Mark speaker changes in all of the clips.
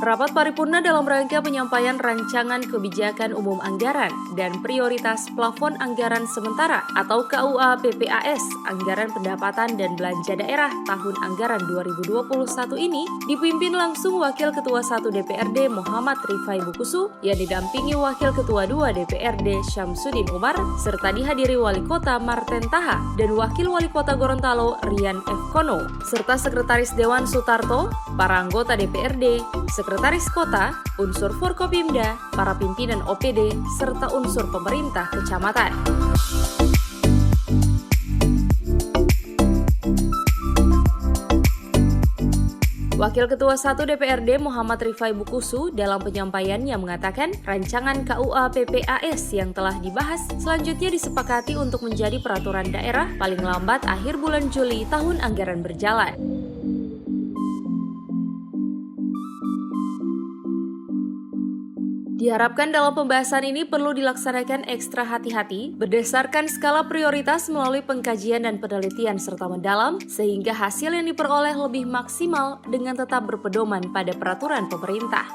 Speaker 1: Rapat paripurna dalam rangka penyampaian rancangan kebijakan umum anggaran dan prioritas plafon anggaran sementara atau KUA PPAS Anggaran Pendapatan dan Belanja Daerah tahun anggaran 2021 ini dipimpin langsung Wakil Ketua 1 DPRD Muhammad Rifai Bukusu yang didampingi Wakil Ketua 2 DPRD Syamsuddin Umar serta dihadiri Wali Kota Marten Taha dan Wakil Wali Kota Gorontalo Rian F. Kono serta Sekretaris Dewan Sutarto, para anggota DPRD, Sekretaris Kota, unsur Forkopimda, para pimpinan OPD, serta unsur pemerintah kecamatan. Wakil Ketua 1 DPRD Muhammad Rifai Bukusu dalam penyampaiannya mengatakan rancangan KUA PPAS yang telah dibahas selanjutnya disepakati untuk menjadi peraturan daerah paling lambat akhir bulan Juli tahun anggaran berjalan. Diharapkan dalam pembahasan ini perlu dilaksanakan ekstra hati-hati berdasarkan skala prioritas melalui pengkajian dan penelitian serta mendalam sehingga hasil yang diperoleh lebih maksimal dengan tetap berpedoman pada peraturan pemerintah.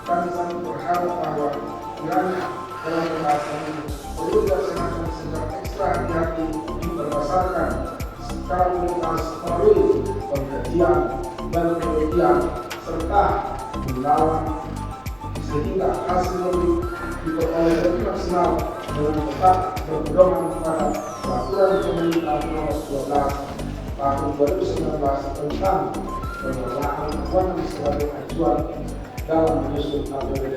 Speaker 2: Kami sangat berharap bahwa dalam pembahasan ini perlu dilaksanakan secara ekstra hati-hati berdasarkan skala prioritas melalui pengkajian dan penelitian serta mendalam sehingga hasil lebih diperoleh lebih maksimal dengan tetap berpedoman pada peraturan pemerintah nomor 12 tahun 2019 tentang pengelolaan keuangan sebagai acuan dalam menyusun APBD.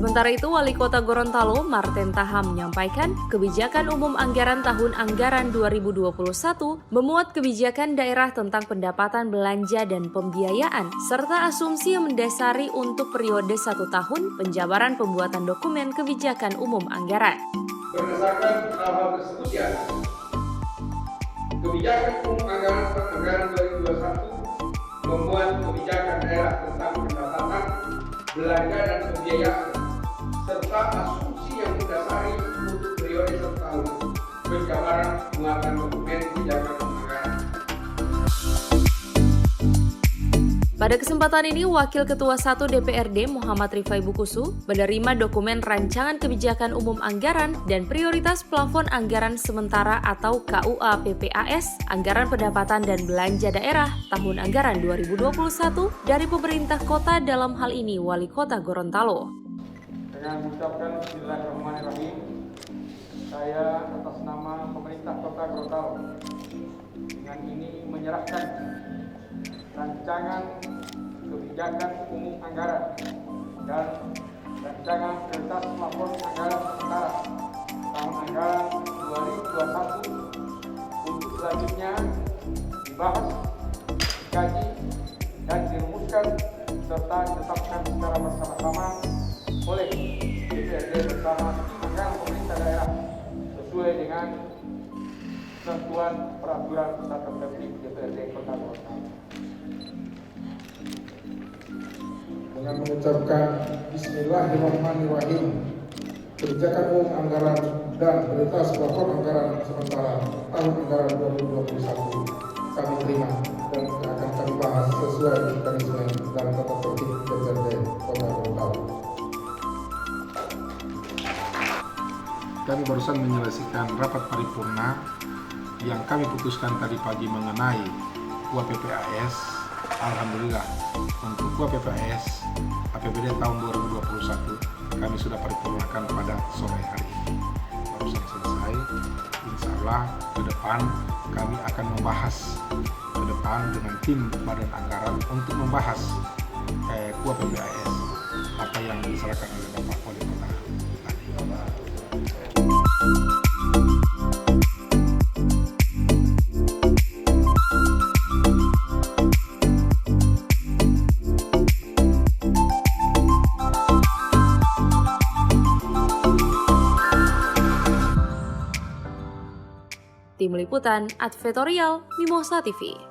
Speaker 1: Sementara itu, Wali Kota Gorontalo Marten Taha menyampaikan kebijakan umum anggaran tahun anggaran 2021 memuat kebijakan daerah tentang pendapatan belanja dan pembiayaan, serta asumsi yang mendasari untuk periode 1 tahun penjabaran pembuatan dokumen kebijakan umum anggaran.
Speaker 2: Berdasarkan hal-hal tersebut kebijakan umum anggaran tahun anggaran 2021 membuat kebijakan daerah tentang pendapatan, belanja dan pembiayaan serta asumsi yang mendasari untuk periode 1 tahun penjabaran penguatan dokumen kebijakan anggaran.
Speaker 1: Pada kesempatan ini, Wakil Ketua 1 DPRD Muhammad Rifai Bukusu menerima dokumen rancangan kebijakan umum anggaran dan prioritas plafon anggaran sementara atau KUA PPAS Anggaran Pendapatan dan Belanja Daerah tahun anggaran 2021 dari pemerintah kota, dalam hal ini Wali Kota Gorontalo.
Speaker 3: Dengan mengucapkan Bismillahirrahmanirrahim, saya atas nama pemerintah Kota Gorontalo dengan ini menyerahkan rancangan kebijakan umum anggaran dan rancangan prioritas plafon anggaran sementara tahun anggaran 2021 untuk selanjutnya dibahas, dikaji, dan dirumuskan serta ditetapkan secara bersama-sama oleh DPRD bersama tim anggaran pemerintah daerah sesuai dengan ketentuan peraturan tata tertib DPRD Kota Gorontalo.
Speaker 2: Dengan mengucapkan Bismillahirrahmanirrahim, kebijakan umum anggaran dan prioritas plafon anggaran sementara tahun anggaran 2021 kami terima dan akan kami bahas sesuai mekanisme dan tata tertib DPRD Kota Gorontalo.
Speaker 4: Kami barusan menyelesaikan rapat paripurna yang kami putuskan tadi pagi mengenai KUA PPAS. Alhamdulillah untuk KUA PPAS APBD tahun 2021 kami sudah paripurnakan pada sore hari ini. Barusan selesai. Insya Allah ke depan kami akan membahas ke depan dengan tim Badan Anggaran untuk membahas KUA PPAS apa yang diserahkan oleh Bapak Wali Kota tadi.
Speaker 1: Tim Liputan Advertorial Mimosa TV.